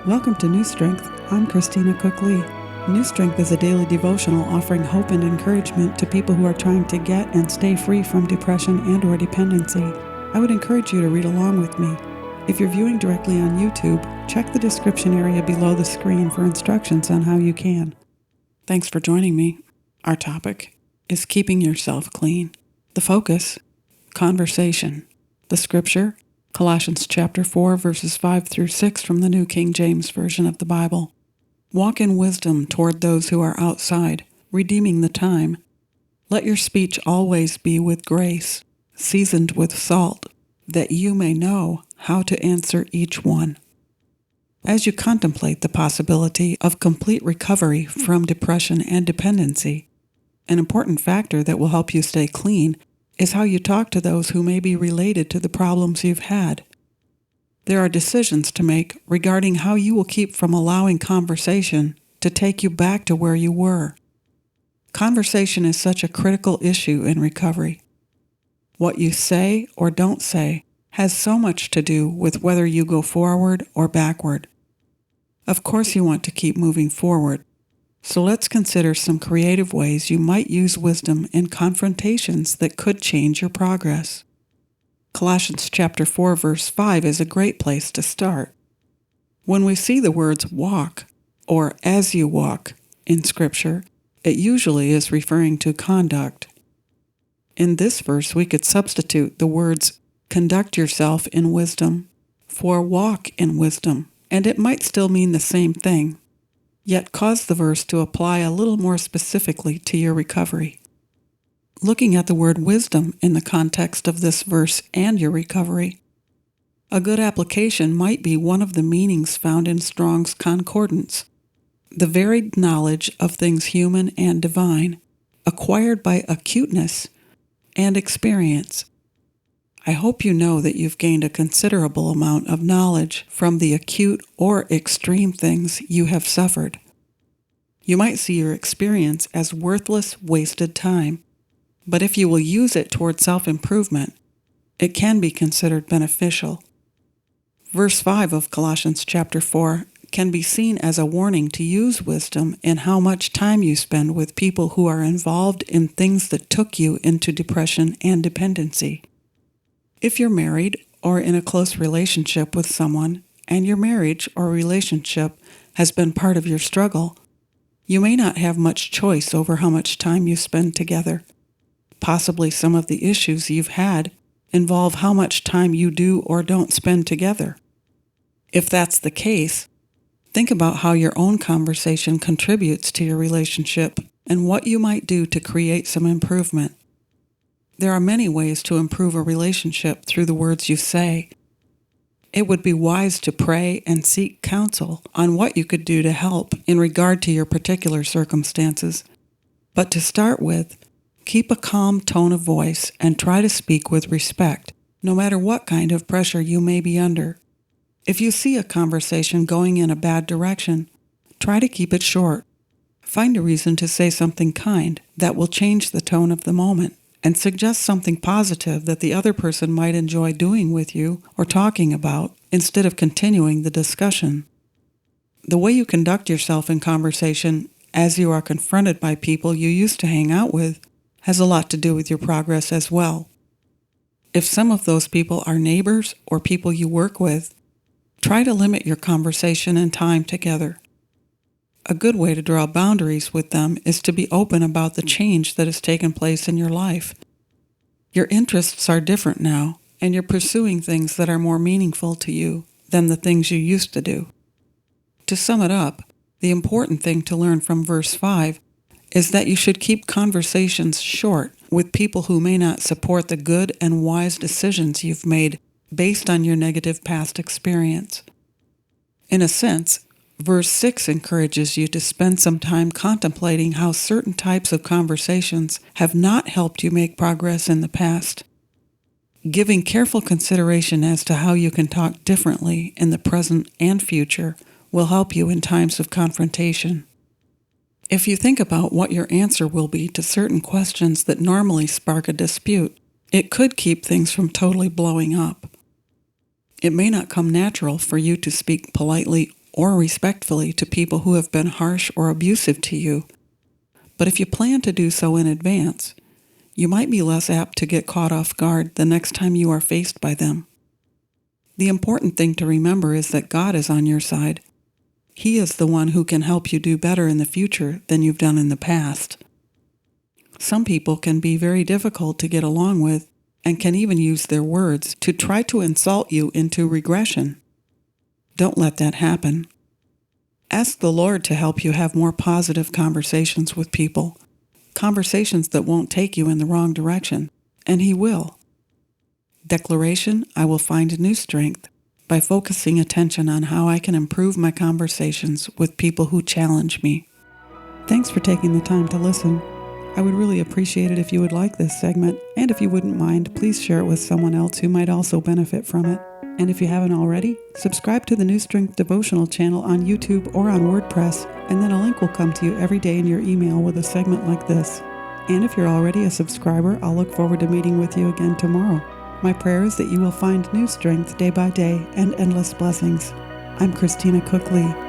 Welcome to New Strength. I'm Christina Cook-Lee. New Strength is a daily devotional offering hope and encouragement to people who are trying to get and stay free from depression and/or dependency. I would encourage you to read along with me. If you're viewing directly on YouTube, check the description area below the screen for instructions on how you can. Thanks for joining me. Our topic is keeping yourself clean. The focus, conversation. The scripture, Colossians chapter 4, verses 5 through 6 from the New King James Version of the Bible. Walk in wisdom toward those who are outside, redeeming the time. Let your speech always be with grace, seasoned with salt, that you may know how to answer each one. As you contemplate the possibility of complete recovery from depression and dependency, an important factor that will help you stay clean is how you talk to those who may be related to the problems you've had. There are decisions to make regarding how you will keep from allowing conversation to take you back to where you were. Conversation is such a critical issue in recovery. What you say or don't say has so much to do with whether you go forward or backward. Of course you want to keep moving forward, so let's consider some creative ways you might use wisdom in confrontations that could change your progress. Colossians chapter 4 verse 5 is a great place to start. When we see the words walk or as you walk in Scripture, it usually is referring to conduct. In this verse, we could substitute the words conduct yourself in wisdom for walk in wisdom, and it might still mean the same thing, yet cause the verse to apply a little more specifically to your recovery. Looking at the word wisdom in the context of this verse and your recovery, a good application might be one of the meanings found in Strong's Concordance: the varied knowledge of things human and divine, acquired by acuteness and experience. I hope you know that you've gained a considerable amount of knowledge from the acute or extreme things you have suffered. You might see your experience as worthless, wasted time, but if you will use it toward self-improvement, it can be considered beneficial. Verse 5 of Colossians chapter 4 can be seen as a warning to use wisdom in how much time you spend with people who are involved in things that took you into depression and dependency. If you're married or in a close relationship with someone, and your marriage or relationship has been part of your struggle, you may not have much choice over how much time you spend together. Possibly some of the issues you've had involve how much time you do or don't spend together. If that's the case, think about how your own conversation contributes to your relationship and what you might do to create some improvement. There are many ways to improve a relationship through the words you say. It would be wise to pray and seek counsel on what you could do to help in regard to your particular circumstances. But to start with, keep a calm tone of voice and try to speak with respect, no matter what kind of pressure you may be under. If you see a conversation going in a bad direction, try to keep it short. Find a reason to say something kind that will change the tone of the moment, and suggest something positive that the other person might enjoy doing with you or talking about, instead of continuing the discussion. The way you conduct yourself in conversation as you are confronted by people you used to hang out with has a lot to do with your progress as well. If some of those people are neighbors or people you work with, try to limit your conversation and time together. A good way to draw boundaries with them is to be open about the change that has taken place in your life. Your interests are different now, and you're pursuing things that are more meaningful to you than the things you used to do. To sum it up, the important thing to learn from verse 5 is that you should keep conversations short with people who may not support the good and wise decisions you've made based on your negative past experience. In a sense, Verse 6 encourages you to spend some time contemplating how certain types of conversations have not helped you make progress in the past. Giving careful consideration as to how you can talk differently in the present and future will help you in times of confrontation. If you think about what your answer will be to certain questions that normally spark a dispute, it could keep things from totally blowing up. It may not come natural for you to speak politely or respectfully to people who have been harsh or abusive to you. But if you plan to do so in advance, you might be less apt to get caught off guard the next time you are faced by them. The important thing to remember is that God is on your side. He is the one who can help you do better in the future than you've done in the past. Some people can be very difficult to get along with and can even use their words to try to insult you into regression. Don't let that happen. Ask the Lord to help you have more positive conversations with people, conversations that won't take you in the wrong direction, and He will. Declaration: I will find new strength by focusing attention on how I can improve my conversations with people who challenge me. Thanks for taking the time to listen. I would really appreciate it if you would like this segment, and if you wouldn't mind, please share it with someone else who might also benefit from it. And if you haven't already, subscribe to the New Strength Devotional channel on YouTube or on WordPress, and then a link will come to you every day in your email with a segment like this. And if you're already a subscriber, I'll look forward to meeting with you again tomorrow. My prayer is that you will find new strength day by day and endless blessings. I'm Christina Cook Lee.